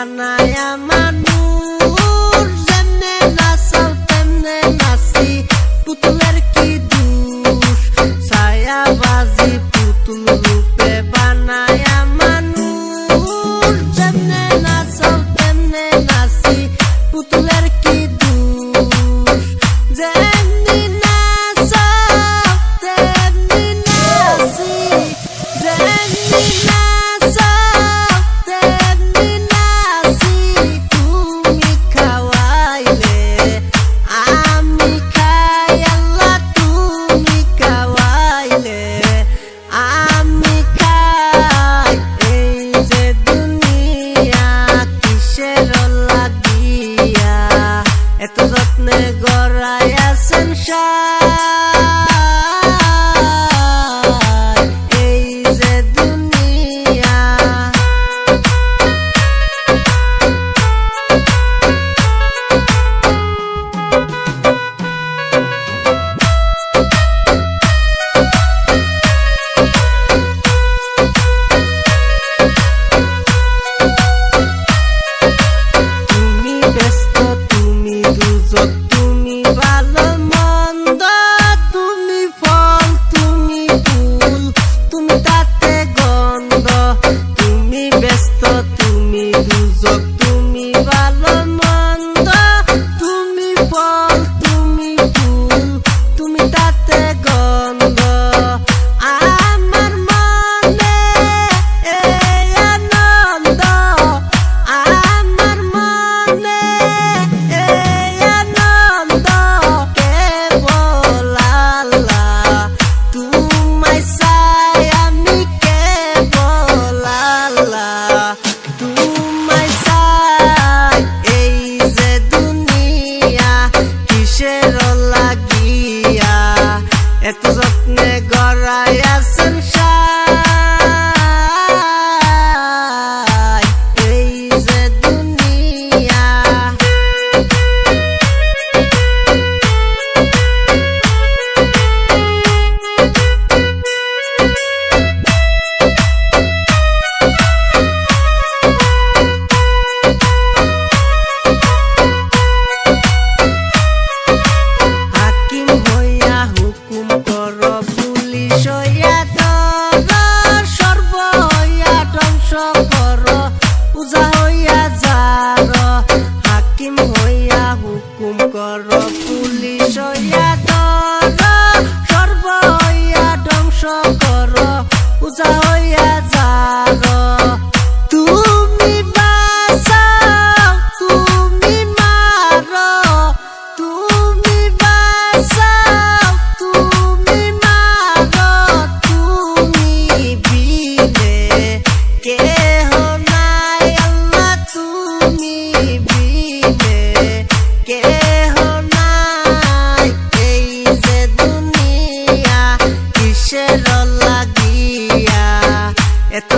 বানায়া মানুষ যেমনে নাচাও তেমনে নাচি পুতুলের কি দোষ ছায়াবাজি পুতুল রূপে বানায়া মানুষ যেমনে নাচাও তেমনে নাচি পুতুলের কি দোষ যেমনি নাচাও তেমনি নাচি যেমনি এত যত্নে গড়াইয়া সংসার এই যে দুনিয়া পুলিশ হইয়া ধর সর্ব হইয়া ধ্বংস কর পূজা হইয়া যার তুমি বাঁচাও তুমি মারো তুমি বাঁচাও তুমি মারো তুমি বিনে কেহ নাই আল্লাহ তুমি বিনে কেহ এত